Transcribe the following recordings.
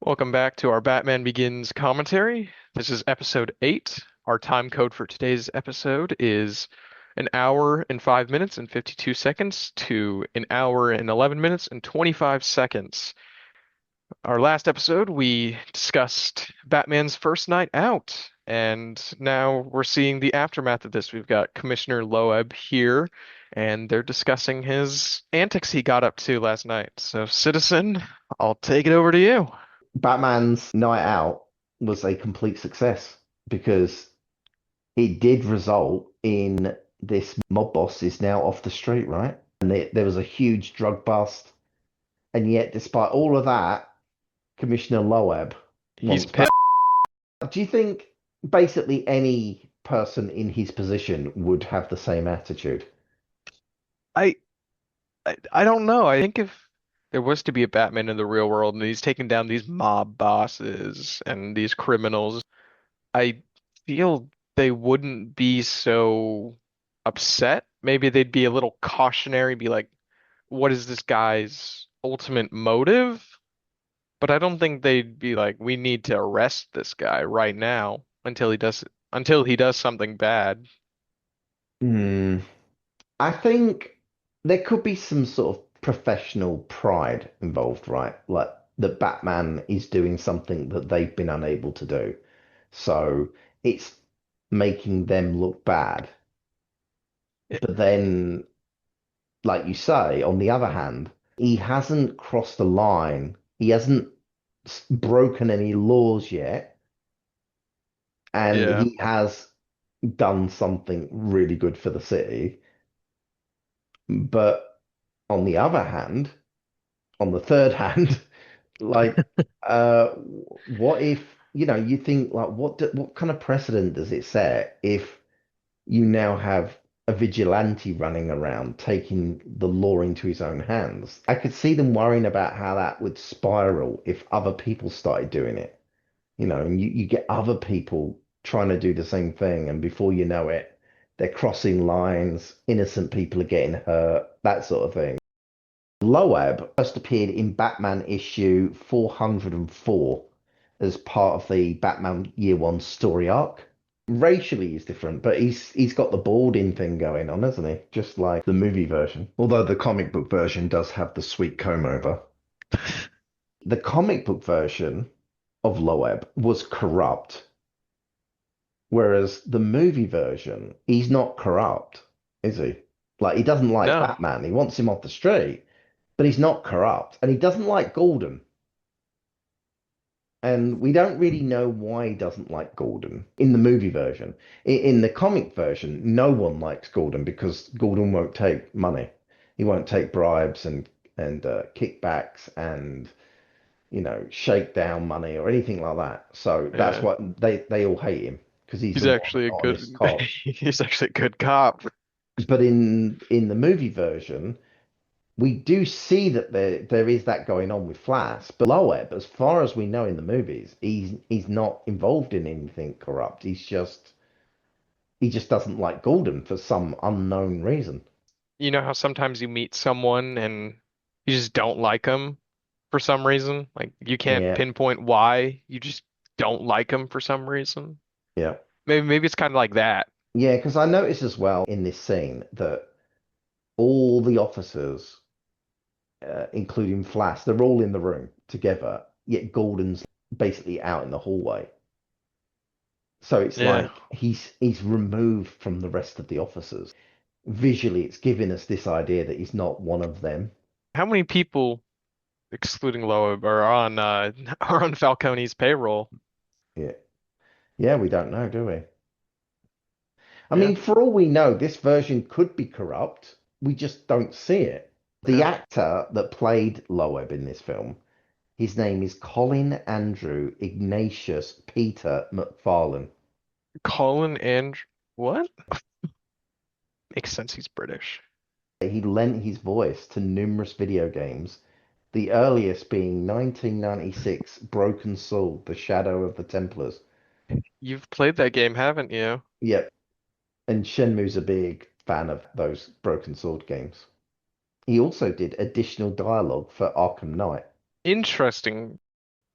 Welcome back to our Batman Begins commentary. This is episode 8. Our time code for today's episode is an hour and 5 minutes and 52 seconds to an hour and 11 minutes and 25 seconds. Our last episode, we discussed Batman's first night out, and now we're seeing the aftermath of this. We've got Commissioner Loeb here, and they're discussing his antics he got up to last night. So, Citizen, I'll take it over to you. Batman's night out was a complete success because it did result in this mob boss is now off the street, right? And there was a huge drug bust. And yet, despite all of that, Commissioner Loeb He's wants back. pissed. Do you think basically any person in his position would have the same attitude? I, I don't know. I think if there was to be a Batman in the real world and he's taking down these mob bosses and these criminals, I feel they wouldn't be so upset. Maybe they'd be a little cautionary, be like, what is this guy's ultimate motive? But I don't think they'd be like, we need to arrest this guy right now until he does something bad. Hmm. I think there could be some sort of professional pride involved, right? Like that Batman is doing something that they've been unable to do. So it's making them look bad. It- But then, like you say, on the other hand, he hasn't crossed the line. He hasn't broken any laws yet. And yeah. he has done something really good for the city. But on the other hand, on the third hand, like, what if, you think like, what kind of precedent does it set if you now have a vigilante running around taking the law into his own hands? I could see them worrying about how that would spiral if other people started doing it, and you get other people trying to do the same thing, and before you know it, they're crossing lines, innocent people are getting hurt, that sort of thing. Loeb first appeared in Batman issue 404 as part of the Batman Year One story arc. Racially, he's different, but he's got the balding thing going on, hasn't he? Just like the movie version. Although the comic book version does have the sweet comb over. The comic book version of Loeb was corrupt, whereas the movie version, he's not corrupt, is he? Like he doesn't like No. Batman. He wants him off the street, but he's not corrupt, and he doesn't like Gordon. And we don't really know why he doesn't like Gordon in the movie version. In the comic version, no one likes Gordon because Gordon won't take money. He won't take bribes and kickbacks and shake down money or anything like that. So that's Yeah. what they all hate him because he's He's the one actually a honest good cop. he's actually a good cop. But in the movie version, we do see that there is that going on with Flash, but Loeb, as far as we know in the movies, he's not involved in anything corrupt. He just doesn't like Gordon for some unknown reason. You know how sometimes you meet someone and you just don't like them for some reason? Like you can't Yeah, pinpoint why, you just don't like them for some reason. yeah, Maybe it's kind of like that. yeah. Because I noticed as well in this scene that all the officers, including Flash, they're all in the room together. Yet Gordon's basically out in the hallway. So it's Yeah. like he's removed from the rest of the officers. Visually, it's giving us this idea that he's not one of them. How many people, excluding Loeb, are on are on Falcone's payroll? Yeah. Yeah, we don't know, do we? I Yeah. mean, for all we know, this version could be corrupt. We just don't see it. The Yeah. actor that played Loeb in this film, his name is Colin Andrew Ignatius Peter McFarlane. Colin and what? Makes sense, he's British. He lent his voice to numerous video games, the earliest being 1996 Broken Sword, The Shadow of the Templars. You've played that game, haven't you? Yep, and Shenmue's a big fan of those Broken Sword games. He also did additional dialogue for Arkham Knight. Interesting.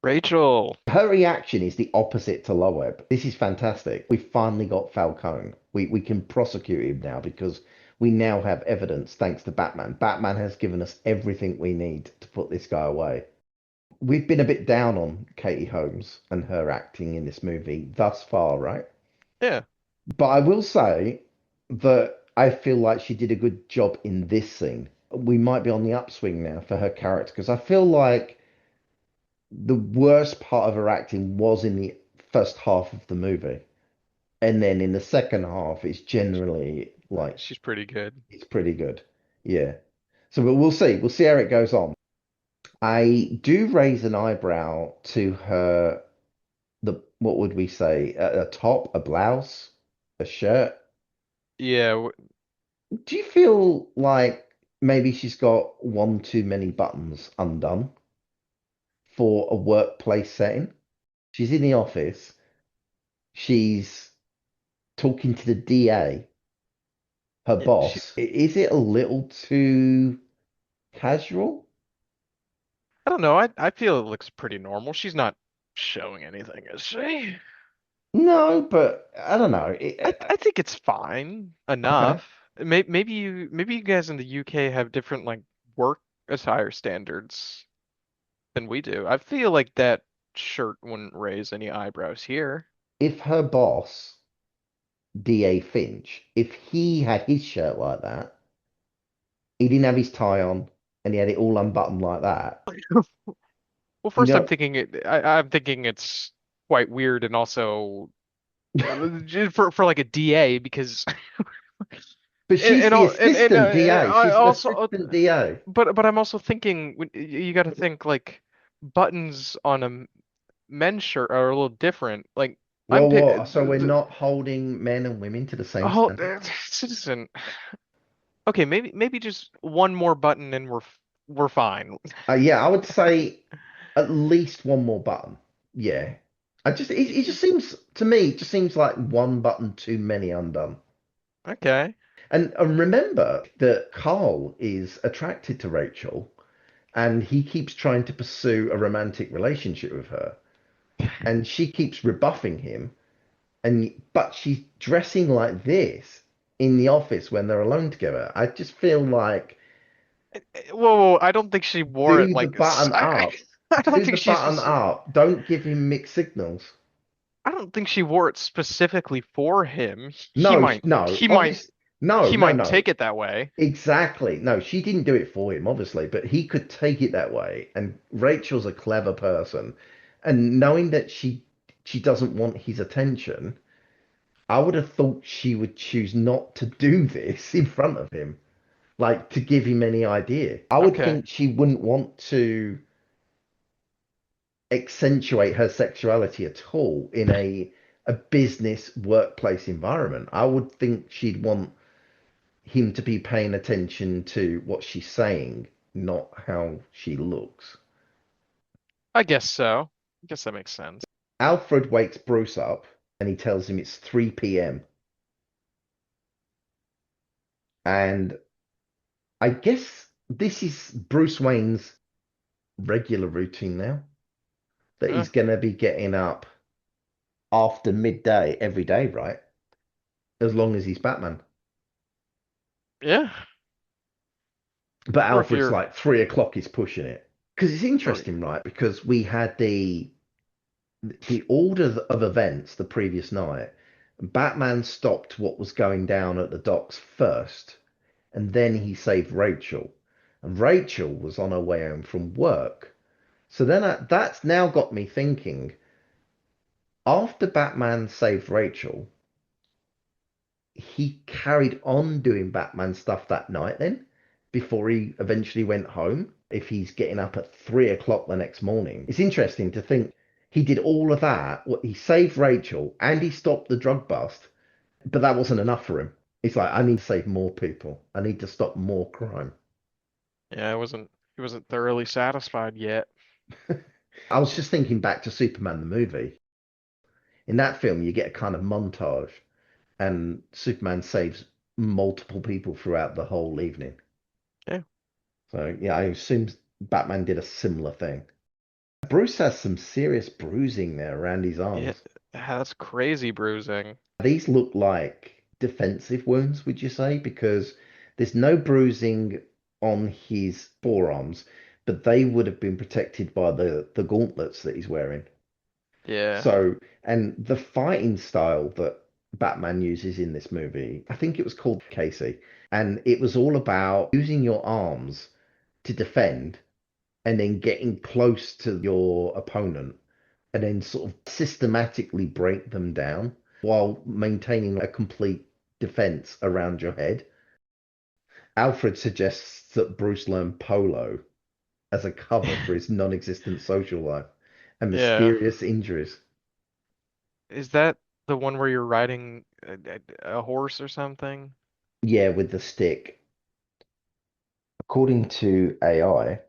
Rachel. Her reaction is the opposite to Loeb. This is fantastic. We finally got Falcone. We can prosecute him now because we now have evidence thanks to Batman. Batman has given us everything we need to put this guy away. We've been a bit down on Katie Holmes and her acting in this movie thus far, right? Yeah. But I will say that I feel like she did a good job in this scene. We might be on the upswing now for her character because I feel like the worst part of her acting was in the first half of the movie. And then in the second half, it's generally like She's pretty good. it's pretty good. Yeah. So but we'll see. We'll see how it goes on. I do raise an eyebrow to her, the what would we say? A top, a blouse, a shirt. Yeah, Do you feel like maybe she's got one too many buttons undone for a workplace setting? She's in the office. She's talking to the DA, her she, boss. Is it a little too casual? I don't know. I feel it looks pretty normal. She's not showing anything, is she? No, but I don't know. I think it's fine Okay. enough. Maybe you guys in the UK have different like work attire standards than we do. I feel like that shirt wouldn't raise any eyebrows here. If her boss, DA Finch, if he had his shirt like that, he didn't have his tie on, and he had it all unbuttoned like that, Well, you first know. I'm thinking it's quite weird and also for like a DA because But she's the and assistant DA. I She's an also assistant DA. but I'm also thinking you got to think like buttons on a men's shirt are a little different. Like I'm Well, pi- what? So we're not holding men and women to the same oh standard? citizen. Okay, maybe just one more button and we're fine. Yeah, I would say at least one more button. Yeah. It just seems to me, it just seems like one button too many undone. Okay. And remember that Carl is attracted to Rachel and he keeps trying to pursue a romantic relationship with her. And she keeps rebuffing him. And but she's dressing like this in the office when they're alone together. I just feel like Whoa, I don't think she wore it do the like this. button up. I don't Do think the button up. Don't give him mixed signals. I don't think she wore it specifically for him. No, no, obviously, no, He no, might no. take it that way. Exactly. No, she didn't do it for him, obviously, but he could take it that way. And Rachel's a clever person. And knowing that she doesn't want his attention, I would have thought she would choose not to do this in front of him, like to give him any idea. I would Okay. think she wouldn't want to accentuate her sexuality at all in a business workplace environment. I would think she'd want him to be paying attention to what she's saying, not how she looks. I guess so. I guess that makes sense. Alfred wakes Bruce up and he tells him it's 3 p.m. And I guess this is Bruce Wayne's regular routine now, that Uh, he's going to be getting up after midday every day, right? As long as he's Batman. yeah. But Or if Alfred's you're like 3 o'clock is pushing it. Because it's or interesting, right? Because we had the order of events the previous night. Batman stopped what was going down at the docks first, and then he saved Rachel. And Rachel was on her way home from work. So then that's now got me thinking, after Batman saved Rachel, he carried on doing Batman stuff that night then, before he eventually went home. If he's getting up at 3 o'clock the next morning, it's interesting to think he did all of that. He saved Rachel and he stopped the drug bust, but that wasn't enough for him. He's like, I need to save more people. I need to stop more crime. yeah, he wasn't thoroughly satisfied yet. I was just thinking back to Superman the movie. In that film, you get a kind of montage, and Superman saves multiple people throughout the whole evening. Yeah. So yeah, I assume Batman did a similar thing. Bruce has some serious bruising there around his Yeah, arms. that's crazy bruising. These look like defensive wounds, would you say? Because there's no bruising on his forearms, but they would have been protected by the gauntlets that he's wearing. Yeah. So, and the fighting style that Batman uses in this movie, I think it was called Casey, and it was all about using your arms to defend and then getting close to your opponent and then sort of systematically break them down while maintaining a complete defense around your head. Alfred suggests that Bruce learn polo as a cover for his non-existent social life and Yeah. mysterious injuries. Is that the one where you're riding a horse or something? Yeah, with the stick. According to AI,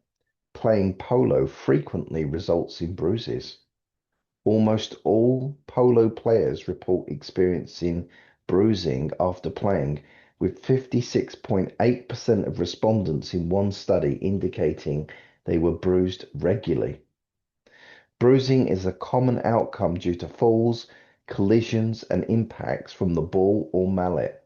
playing polo frequently results in bruises. Almost all polo players report experiencing bruising after playing, with 56.8% of respondents in one study indicating they were bruised regularly. Bruising is a common outcome due to falls, collisions, and impacts from the ball or mallet.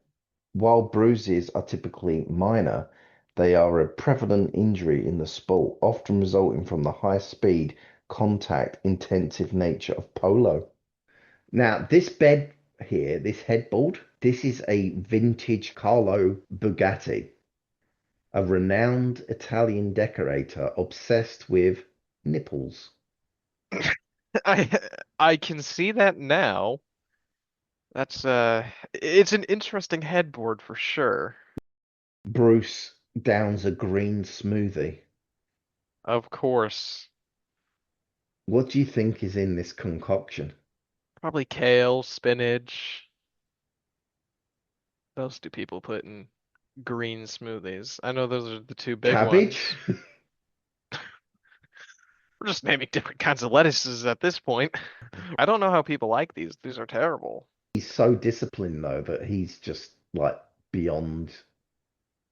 While bruises are typically minor, they are a prevalent injury in the sport, often resulting from the high speed, contact intensive nature of polo. Now, this bed here, this headboard, this is a vintage Carlo Bugatti, a renowned Italian decorator obsessed with nipples. I I can see that now. That's it's an interesting headboard for sure. Bruce downs a green smoothie. Of course. What do you think is in this concoction? Probably kale, spinach. What else do people put in green smoothies? I know those are the two big Cabbage? ones. We're just naming different kinds of lettuces at this point. I don't know how people like these. These are terrible. He's so disciplined though that he's just like beyond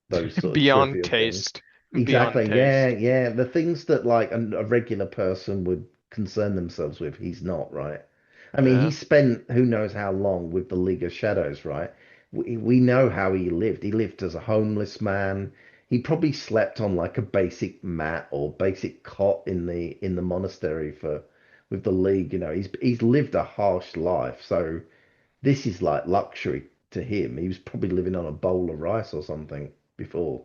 those sort of Beyond trivial things. taste. Beyond Exactly. Yeah, taste. yeah. The things that like a regular person would concern themselves with, he's not, right? I mean, he Yeah. spent who knows how long with the League of Shadows, right? We know how he lived. He lived as a homeless man. He probably slept on like a basic mat or basic cot in the monastery for with the League. You know, he's lived a harsh life. So this is like luxury to him. He was probably living on a bowl of rice or something before.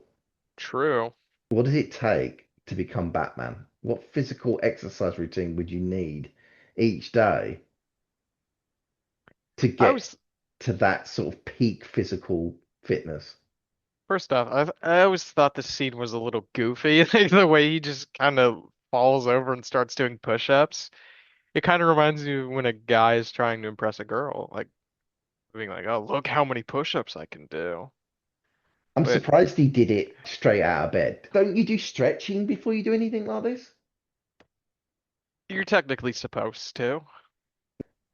True. What does it take to become Batman? What physical exercise routine would you need each day to I get was to that sort of peak physical fitness? First off, I always thought this scene was a little goofy. Like the way he just kind of falls over and starts doing push-ups. It kind of reminds you when a guy is trying to impress a girl, like being like, "Oh, look how many push-ups I can do." I'm But surprised he did it straight out of bed. Don't you do stretching before you do anything like this? you're technically supposed to.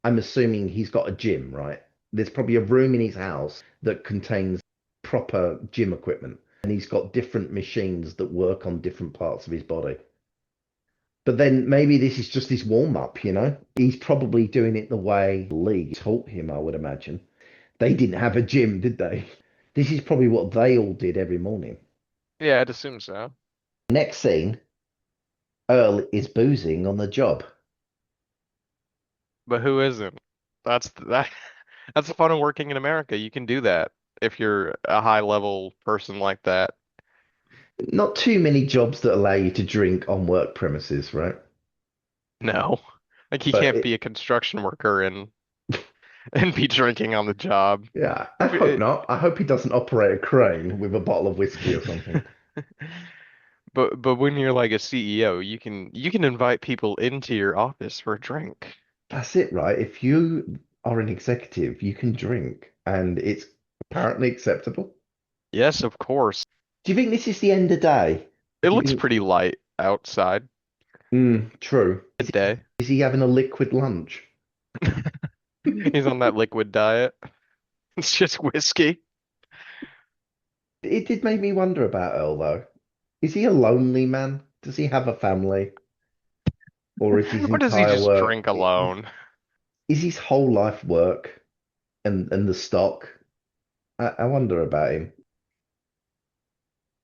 I'm assuming he's got a gym, right? There's probably a room in his house that contains proper gym equipment, and he's got different machines that work on different parts of his body. But then maybe this is just his warm up, you know? He's probably doing it the way the league taught him, I would imagine. They didn't have a gym, did they? This is probably what they all did every morning. Yeah, I'd assume so. Next scene, Earl is boozing on the job. But who isn't? That. That's the fun of working in America. You can do that if you're a high level person like that. Not too many jobs that allow you to drink on work premises, right? No. Like you But can't be a construction worker and be drinking on the job. yeah, I hope not. I hope he doesn't operate a crane with a bottle of whiskey or something. But when you're like a CEO, you can invite people into your office for a drink. That's it, right? If you are an executive, you can drink, and it's apparently acceptable. Yes, of course. Do you think this is the end of day? It Do you looks think? pretty light outside. True. Midday. Is he having a liquid lunch? He's on that liquid diet. It's just whiskey. It did make me wonder about Earl, though. Is he a lonely man? Does he have a family? or is his Or does he entire just work drink alone? is his whole life work and the stock? I wonder about him.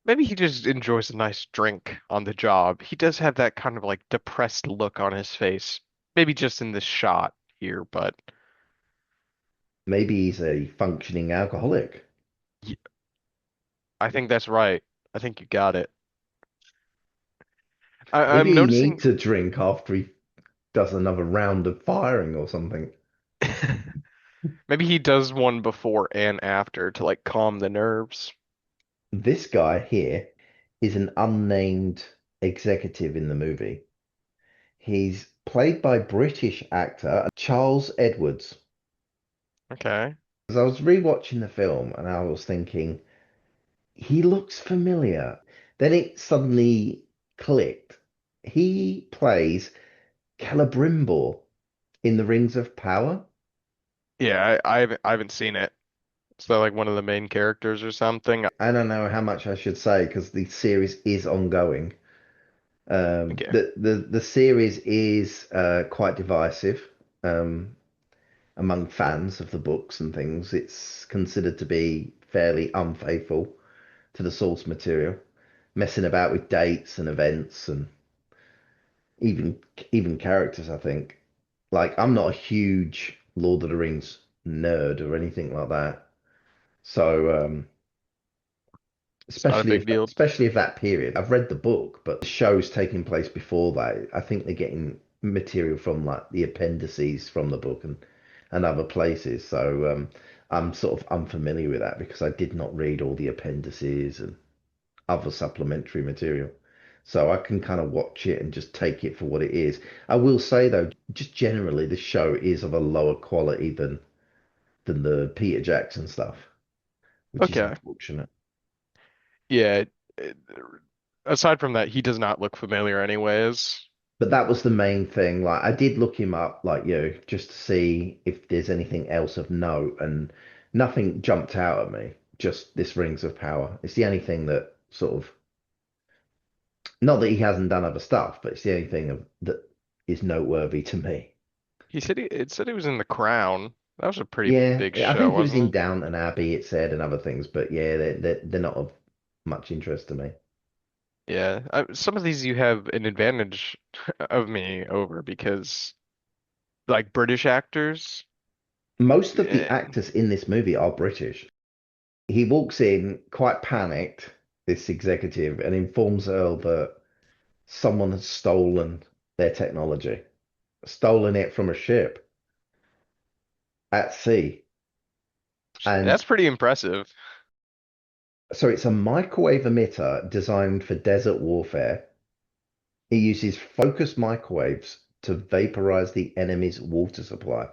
Maybe he just enjoys a nice drink on the job. He does have that kind of like depressed look on his face. Maybe just in this shot here, but Maybe he's a functioning alcoholic. y- I think that's right. I think you got it. I'm Maybe he noticing. needs a drink after he does another round of firing or something. Maybe he does one before and after to like calm the nerves. This guy here is an unnamed executive in the movie. He's played by British actor Charles Edwards. Okay. As I was rewatching the film and I was thinking, he looks familiar. Then it suddenly clicked. He plays Celebrimbor in The Rings of Power. Yeah, I haven't seen it. So like one of the main characters or something. I don't know how much I should say because the series is ongoing. Okay. The series is quite divisive um, among fans of the books and things. It's considered to be fairly unfaithful to the source material, messing about with dates and events and even even characters, I think. Like I'm not a huge Lord of the Rings nerd or anything like that. So It's not a big deal. especially if that period. I've read the book, but the show's taking place before that. I think they're getting material from like the appendices from the book and other places. So I'm sort of unfamiliar with that because I did not read all the appendices and other supplementary material. So I can kind of watch it and just take it for what it is. I will say though, just generally, the show is of a lower quality than the Peter Jackson stuff, which is Okay. unfortunate. Yeah. it- Aside from that, he does not look familiar anyways. But that was the main thing. Like I did look him up, like you, just to see if there's anything else of note, and nothing jumped out at me. Just this Rings of Power. It's the only thing that sort of, not that he hasn't done other stuff, but it's the only thing that is noteworthy to me. It said he was in The Crown. That was a pretty Yeah, big I show, think he was in wasn't it? Downton Abbey, it said, and other things, but yeah, they're not of much interest to me. Yeah. Some of these you have an advantage of me over because like British actors. Most of the eh, actors in this movie are British. He walks in quite panicked, this executive, and informs Earl that someone has stolen their technology, stolen it from a ship at sea. And that's pretty impressive. so it's a microwave emitter designed for desert warfare. He uses focused microwaves to vaporize the enemy's water supply.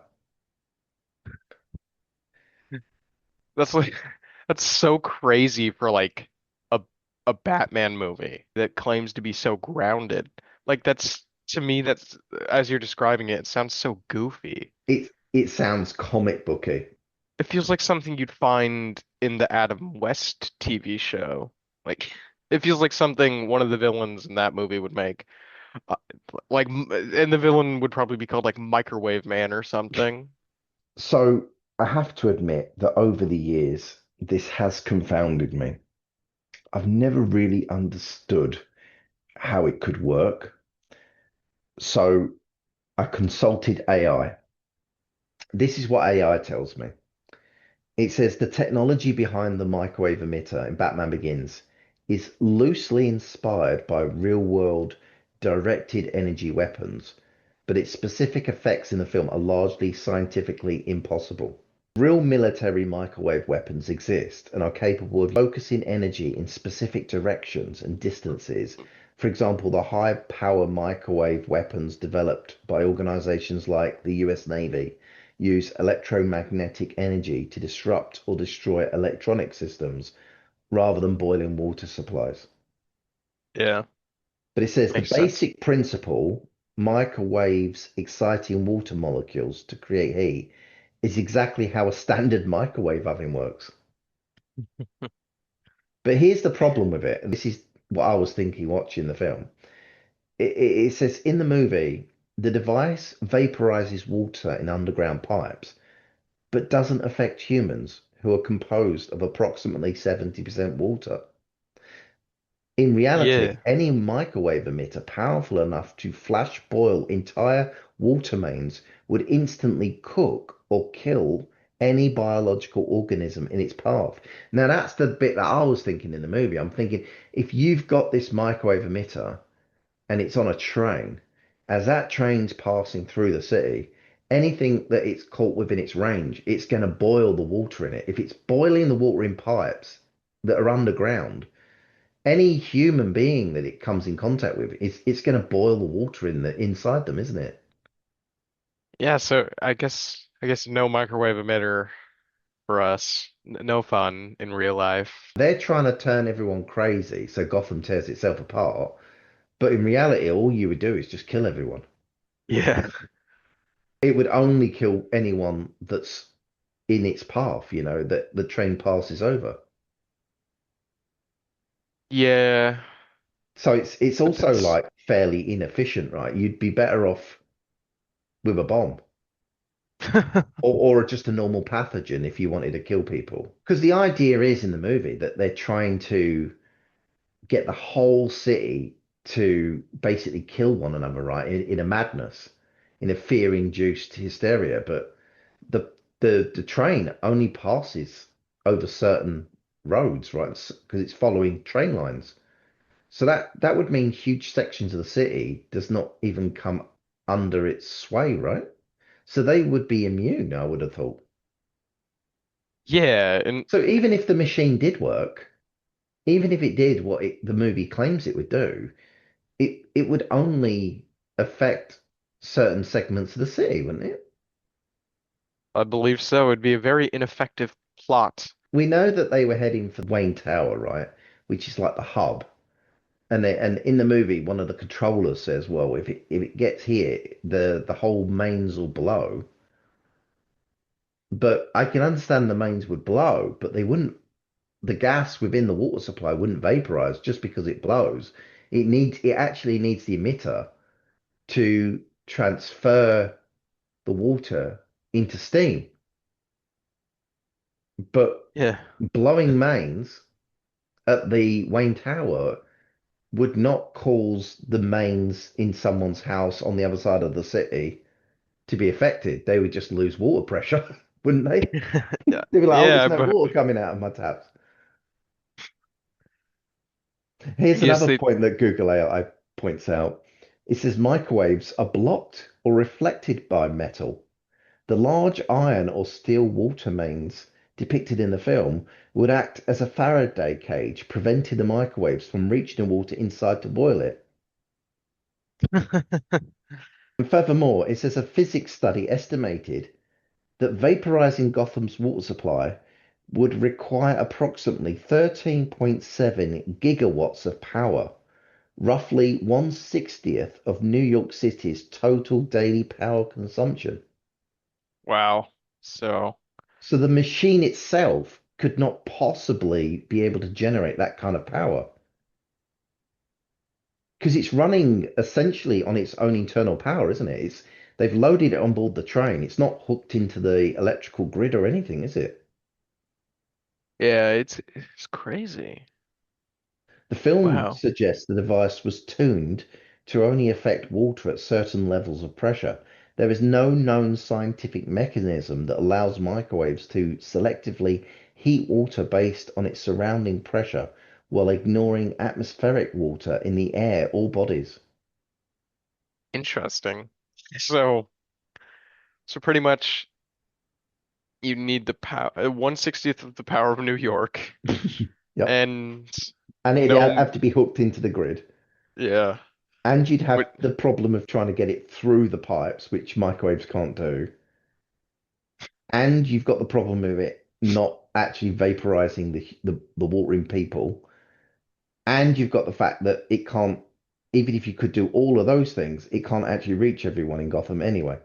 That's like that's so crazy for like a a Batman movie that claims to be so grounded. Like that's to me that's as you're describing it, it sounds so goofy. It sounds comic booky. It feels like something you'd find in the Adam West TV show. Like it feels like something one of the villains in that movie would make. Uh, and the villain would probably be called like Microwave Man or something. So I have to admit that over the years, this has confounded me. I've never really understood how it could work. So I consulted AI. This is what AI tells me. It says the technology behind the microwave emitter in Batman Begins is loosely inspired by real-world directed energy weapons, but its specific effects in the film are largely scientifically impossible. Real military microwave weapons exist and are capable of focusing energy in specific directions and distances. For example, the high power microwave weapons developed by organizations like the US Navy use electromagnetic energy to disrupt or destroy electronic systems rather than boiling water supplies. Yeah, But it says the makes sense. basic principle, microwaves exciting water molecules to create heat, is exactly how a standard microwave oven works. But here's the problem with it, and this is what I was thinking watching the film. It says in the movie The device vaporizes water in underground pipes, but doesn't affect humans who are composed of approximately 70% water. In reality, Yeah. any microwave emitter powerful enough to flash boil entire water mains would instantly cook or kill any biological organism in its path. Now, that's the bit that I was thinking in the movie. I'm thinking if you've got this microwave emitter and it's on a train, as that train's passing through the city, anything that it's caught within its range, it's going to boil the water in it. If it's boiling the water in pipes that are underground, any human being that it comes in contact with, it's going to boil the water in the inside them, isn't it? Yeah, so I guess no microwave emitter for us. No fun in real life. They're trying to turn everyone crazy so Gotham tears itself apart, but in reality, all you would do is just kill everyone. Yeah. It would only kill anyone that's in its path, that the train passes over. Yeah. So it's But also that's like fairly inefficient, right? You'd be better off with a bomb or just a normal pathogen if you wanted to kill people. Because the idea is in the movie that they're trying to get the whole city to basically kill one another, right? In a madness, in a fear-induced hysteria. But the train only passes over certain roads, right? Because it's following train lines. So that would mean huge sections of the city does not even come under its sway, right? So they would be immune, I would have thought. yeah, and So even if the machine did work, even if it did what the movie claims it would do, it would only affect certain segments of the city, wouldn't it? I believe so. It'd be a very ineffective plot. We know that they were heading for Wayne Tower, right? Which is like the hub. And in the movie, one of the controllers says, "Well, if it gets here, the whole mains will blow." But I can understand the mains would blow, but they wouldn't. The gas within the water supply wouldn't vaporize just because it blows. It actually needs the emitter to transfer the water into steam. But Yeah. blowing mains at the Wayne Tower would not cause the mains in someone's house on the other side of the city to be affected. They would just lose water pressure, wouldn't they? Yeah. They'd be like, oh, there's Yeah, no but water coming out of my taps. I Here's guess another they point that Google AI points out. It says microwaves are blocked or reflected by metal. The large iron or steel water mains depicted in the film would act as a Faraday cage, preventing the microwaves from reaching the water inside to boil it. And furthermore, it says a physics study estimated that vaporizing Gotham's water supply would require approximately 13.7 gigawatts of power, roughly 1/60th of New York City's total daily power consumption. wow. So, So the machine itself could not possibly be able to generate that kind of power because it's running essentially on its own internal power, isn't it? They've loaded it on board the train. It's not hooked into the electrical grid or anything, is it? yeah, it's crazy. The film Wow. suggests the device was tuned to only affect water at certain levels of pressure. There is no known scientific mechanism that allows microwaves to selectively heat water based on its surrounding pressure while ignoring atmospheric water in the air or bodies. Interesting. So pretty much you need the power 1/60th of the power of New York Yep. and And it'd no have to be hooked into the grid. yeah. And you'd have But the problem of trying to get it through the pipes, which microwaves can't do. And you've got the problem of it not actually vaporizing the watering people. And you've got the fact that it can't, even if you could do all of those things, it can't actually reach everyone in Gotham anyway.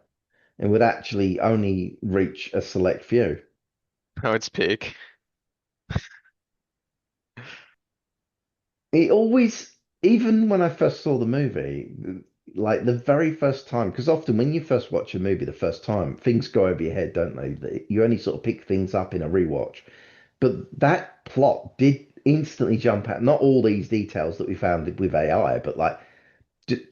It would actually only reach a select few. no, it's peak. It always, even when I first saw the movie, Like the very first time, because often when you first watch a movie the first time, things go over your head, don't they? You only sort of pick things up in a rewatch. But that plot did instantly jump out. Not all these details that we found with AI, but like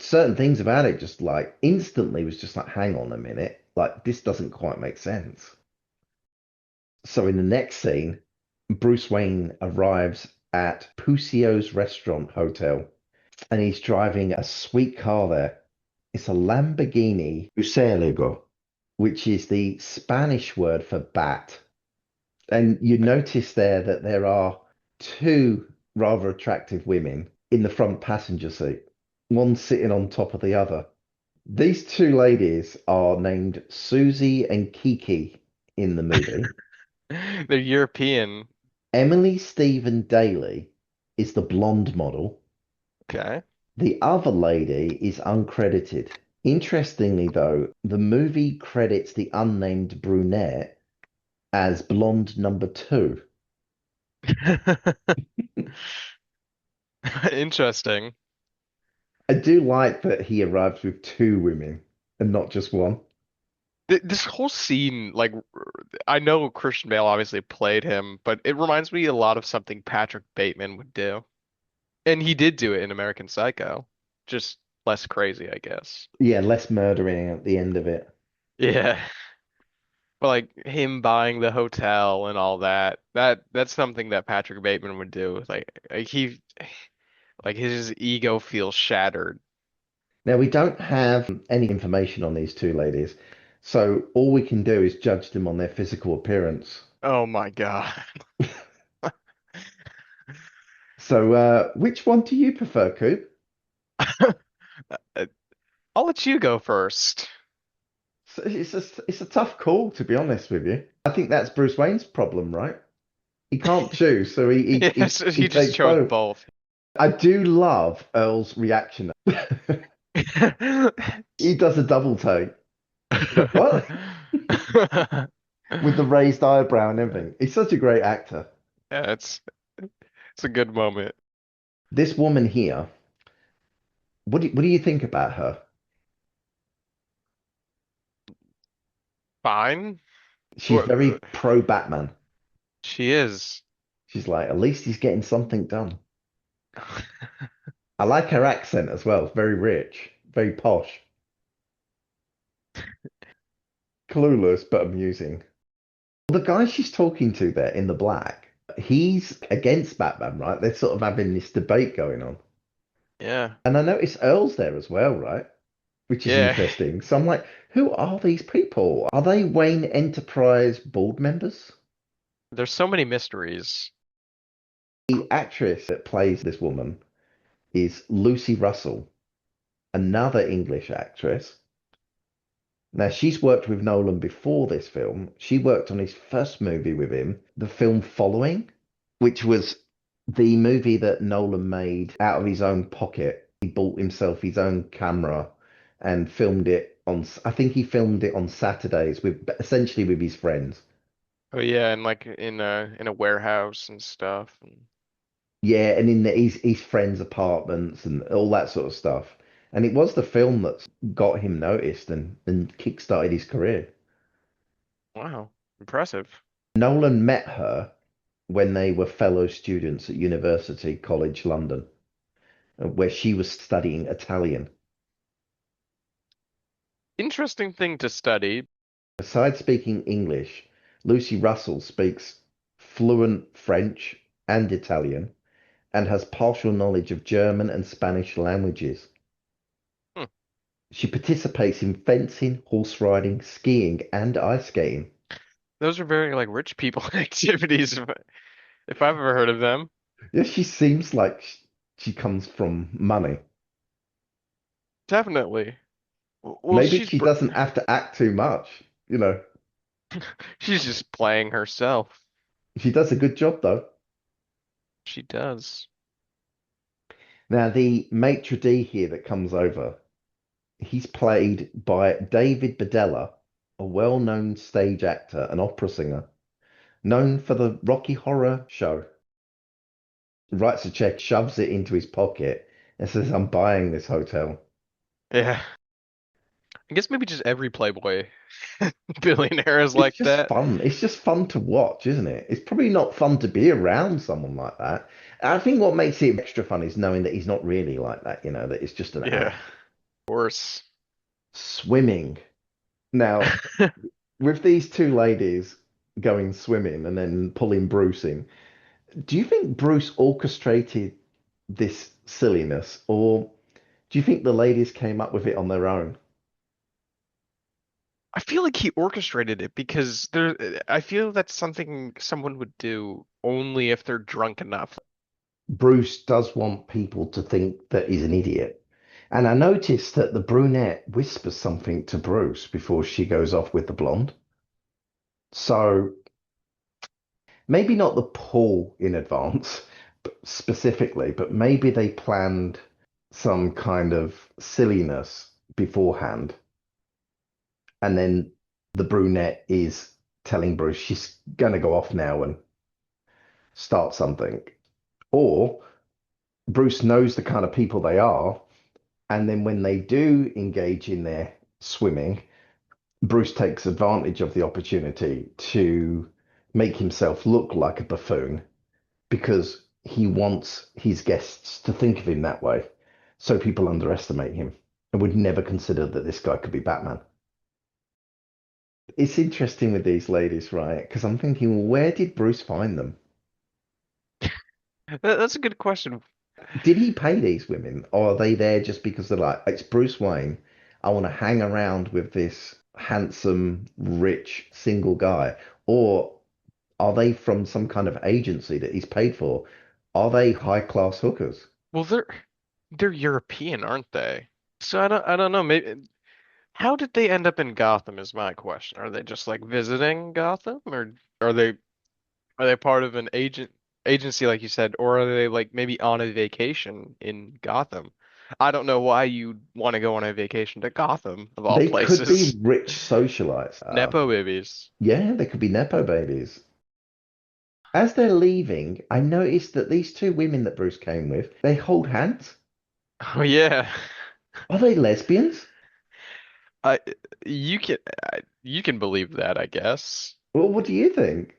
certain things about it just like instantly was just like, hang on a minute, like this doesn't quite make sense. So in the next scene, Bruce Wayne arrives at Puccio's restaurant hotel and he's driving a sweet car there. It's a Lamborghini Murciélago, which is the Spanish word for bat. And you notice there that there are two rather attractive women in the front passenger seat, one sitting on top of the other. These two ladies are named Susie and Kiki in the movie. They're European. Emily Stephen Daly is the blonde model. Okay. The other lady is uncredited. Interestingly, though, the movie credits the unnamed brunette as blonde number two. Interesting. I do like that he arrives with two women and not just one. This whole scene, like, I know Christian Bale obviously played him, but it reminds me a lot of something Patrick Bateman would do. And he did do it in American Psycho. Just less crazy, I guess. Yeah, less murdering at the end of it. Yeah. But like him buying the hotel and all that, that's something that Patrick Bateman would do. Like he like his ego feels shattered. Now, we don't have any information on these two ladies, so all we can do is judge them on their physical appearance. Oh my God. So, which one do you prefer, Coop? I'll let you go first. It's a tough call, to be honest with you. I think that's Bruce Wayne's problem, right? He can't choose, so Yes, he he just takes chose both. both. I do love Earl's reaction. He does a double take. He's like, what? With the raised eyebrow and everything. He's such a great actor. Yeah, it's a good moment. This woman here, what do you think about her? Fine. She's Wha- very pro Batman. She is. She's like, at least he's getting something done. I like her accent as well. It's very rich, very posh, clueless but amusing. The guy she's talking to there in the black, he's against Batman, right? They're sort of having this debate going on. Yeah. And I notice Earl's there as well, right? Which is Yeah. interesting. So I'm like, who are these people? Are they Wayne Enterprise board members? There's so many mysteries. The actress that plays this woman is Lucy Russell, another English actress. Now, she's worked with Nolan before this film. She worked on his first movie with him, the film Following, which was the movie that Nolan made out of his own pocket. He bought himself his own camera and filmed it on, I think he filmed it on Saturdays with essentially with his friends. Oh yeah, and like in a warehouse and stuff. Yeah, and in his friends' apartments and all that sort of stuff. And it was the film that got him noticed and kickstarted his career. Wow, impressive. Nolan met her when they were fellow students at University College London, where she was studying Italian. Interesting thing to study. Besides speaking English, Lucy Russell speaks fluent French and Italian and has partial knowledge of German and Spanish languages. Hmm. She participates in fencing, horse riding, skiing, and ice skating. Those are very like rich people activities if I've ever heard of them. Yeah, she seems like she comes from money. Definitely. Well, Maybe she doesn't have to act too much. she's just playing herself. She does a good job though. She does. Now, the maitre d' here that comes over, he's played by David Badella, a well-known stage actor and opera singer, known for the Rocky Horror Show. Writes a check, shoves it into his pocket, and says, I'm buying this hotel. Yeah. I guess maybe just every Playboy billionaire is It's like just that. fun. It's just fun to watch, isn't it? It's probably not fun to be around someone like that. I think what makes it extra fun is knowing that he's not really like that, that it's just an Yeah, of act. course. Swimming. Now, with these two ladies going swimming and then pulling Bruce in, do you think Bruce orchestrated this silliness, or do you think the ladies came up with it on their own? I feel like he orchestrated it because I feel that's something someone would do only if they're drunk enough. Bruce does want people to think that he's an idiot. And I noticed that the brunette whispers something to Bruce before she goes off with the blonde. So maybe not the pull in advance specifically, but maybe they planned some kind of silliness beforehand. And then the brunette is telling Bruce she's going to go off now and start something. Or Bruce knows the kind of people they are. And then when they do engage in their swimming, Bruce takes advantage of the opportunity to make himself look like a buffoon because he wants his guests to think of him that way. So people underestimate him and would never consider that this guy could be Batman. It's interesting with these ladies, right? Because I'm thinking, well, where did Bruce find them? That's a good question. Did he pay these women, or are they there just because they're like, it's Bruce Wayne. I want to hang around with this handsome, rich, single guy? Or are they from some kind of agency that he's paid for? Are they high class hookers? Well, they're European, aren't they? So I don't know. Maybe how did they end up in Gotham is my question. Are they just like visiting Gotham, or are they are they part of an agency like you said, or are they like maybe on a vacation in Gotham? I don't know why you'd want to go on a vacation to Gotham of all They could be places. rich socialites. Nepo babies. Yeah, they could be Nepo babies. As they're leaving, I noticed that these two women that Bruce came with, they hold hands. Oh yeah. Are they lesbians? I you can you can believe that, I guess. Well, what do you think?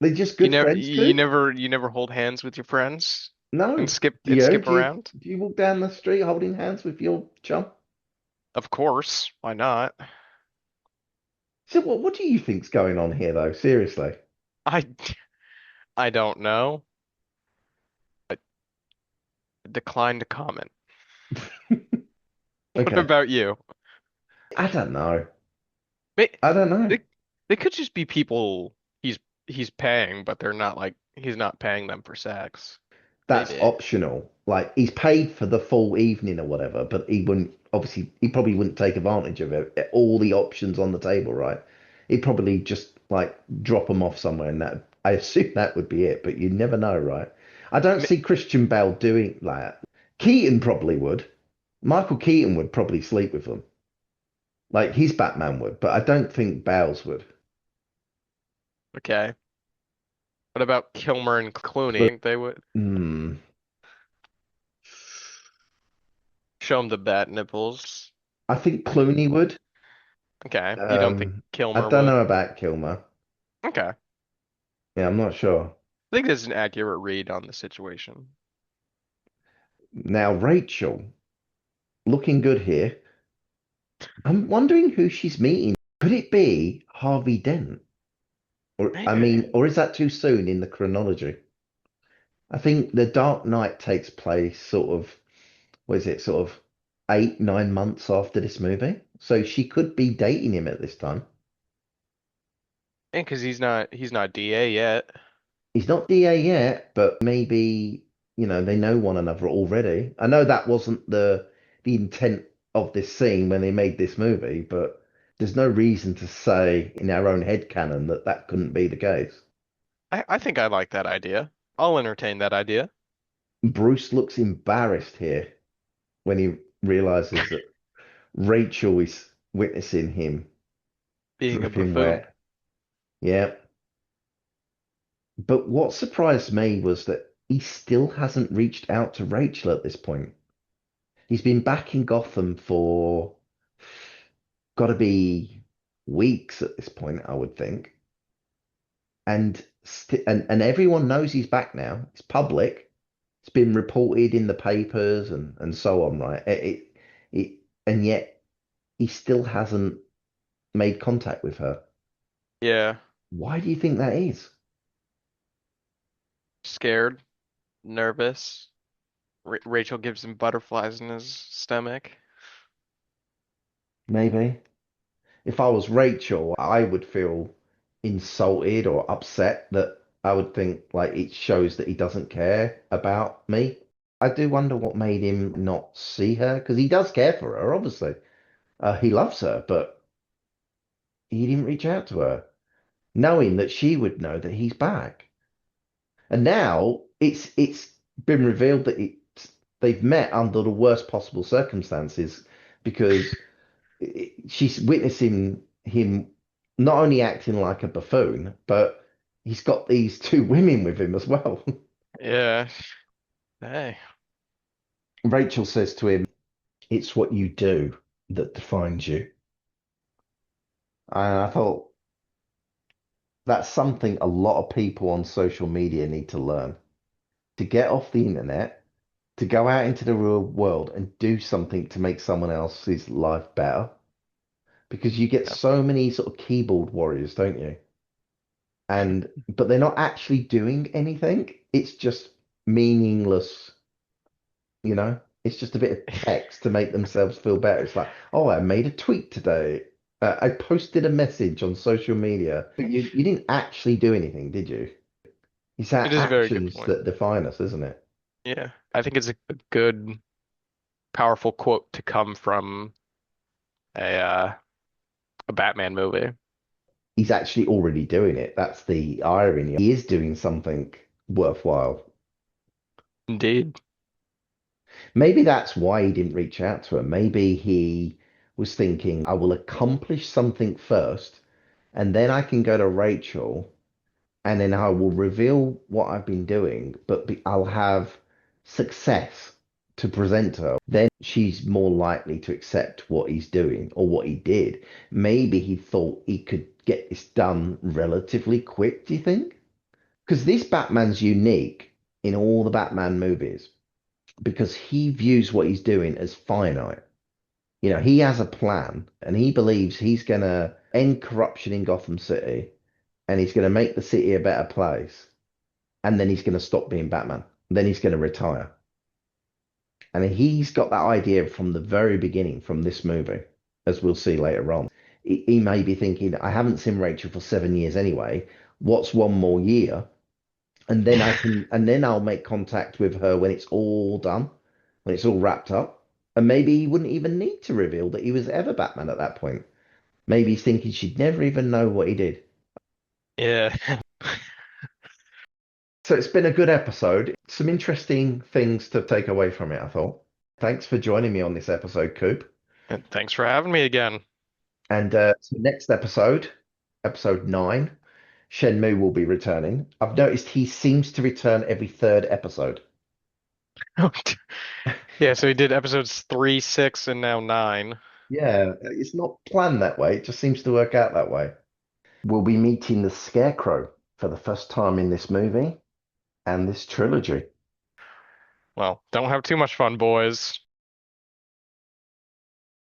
They just good friends too? You never hold hands with your friends No. Do and you? skip Do you around? do you walk down the street holding hands with your chum? Of course, why not? So what do you think's going on here though? Seriously. I I don't know. I decline to comment. What Okay. about you? I don't know. May- I don't know. They they could just be people he's paying, but they're not like he's not paying them for sex. That's Maybe. optional. Like he's paid for the full evening or whatever, but he wouldn't obviously he probably wouldn't take advantage of it. All the options on the table, right? He'd probably just like drop them off somewhere and that I assume that would be it, but you never know, right? I don't Ma- see Christian Bale doing that. Keaton probably would. Michael Keaton would probably sleep with them. Like his Batman would, but I don't think Bale's would. Okay. What about Kilmer and But Clooney? They would hmm, show him the bat nipples. I think Clooney would. Okay. You don't think I Kilmer don't know would? about Kilmer. Okay. Yeah, I'm not sure. I think that's an accurate read on the situation. Now, Rachel, looking good here. I'm wondering who she's meeting. Could it be Harvey Dent? Or I Maybe. mean, or is that too soon in the chronology? I think The Dark Knight takes place sort of, what is it, sort of 8, 9 months after this movie. So she could be dating him at this time. And because he's not DA yet. He's not DA yet, but maybe, they know one another already. I know that wasn't the intent of this scene when they made this movie, but there's no reason to say in our own head canon that that couldn't be the case. I think I like that idea. I'll entertain that idea. Bruce looks embarrassed here when he realizes that Rachel is witnessing him Being a dripping buffoon. wet. Yeah. But what surprised me was that he still hasn't reached out to Rachel at this point. He's been back in Gotham for got to be weeks at this point, I would think. And everyone knows he's back now. It's public. It's been reported in the papers and so on, right? And yet he still hasn't made contact with her. Yeah, Why do you think that is? scared, nervous. Rachel gives him butterflies in his stomach. Maybe. If I was Rachel, I would feel insulted or upset that I would think like it shows that he doesn't care about me. I do wonder what made him not see her because he does care for her, obviously. He loves her, but he didn't reach out to her, knowing that she would know that he's back. And now it's been revealed that they've met under the worst possible circumstances because she's witnessing him not only acting like a buffoon, but he's got these two women with him as well. Yeah. Hey. Rachel says to him, "It's what you do that defines you." And I thought that's something a lot of people on social media need to learn. To get off the internet, to go out into the real world and do something to make someone else's life better. Because you get Yeah. so many sort of keyboard warriors, don't you? And but they're not actually doing anything. It's just meaningless, you know? It's just a bit of text to make themselves feel better. It's like, oh, I made a tweet today. I posted a message on social media. But you didn't actually do anything, did you? It's our It is a very good actions point. that define us, isn't it? Yeah. I think it's a good, powerful quote to come from a uh, a Batman movie. He's actually already doing it. That's the irony. He is doing something worthwhile. Indeed. Maybe that's why he didn't reach out to her. Maybe he was thinking, I will accomplish something first, and then I can go to Rachel, and then I will reveal what I've been doing, but I'll have success to present to her. Then she's more likely to accept what he's doing or what he did. Maybe he thought he could get this done relatively quick, do you think? Because this Batman's unique in all the Batman movies because he views what he's doing as finite. You know, he has a plan and he believes he's going to end corruption in Gotham City and he's going to make the city a better place. And then he's going to stop being Batman. Then he's going to retire. And he's got that idea from the very beginning, from this movie, as we'll see later on. He may be thinking, I haven't seen Rachel for 7 years anyway. What's one more year? And then I'll make contact with her when it's all done, when it's all wrapped up. And maybe he wouldn't even need to reveal that he was ever Batman at that point. Maybe he's thinking she'd never even know what he did. Yeah. So it's been a good episode. Some interesting things to take away from it, I thought. Thanks for joining me on this episode, Coop. And thanks for having me again. And so next episode, episode 9, Shenmue will be returning. I've noticed he seems to return every third episode. Yeah, so we did episodes 3, 6, and now 9. Yeah, it's not planned that way. It just seems to work out that way. We'll be meeting the Scarecrow for the first time in this movie and this trilogy. Well, don't have too much fun, boys.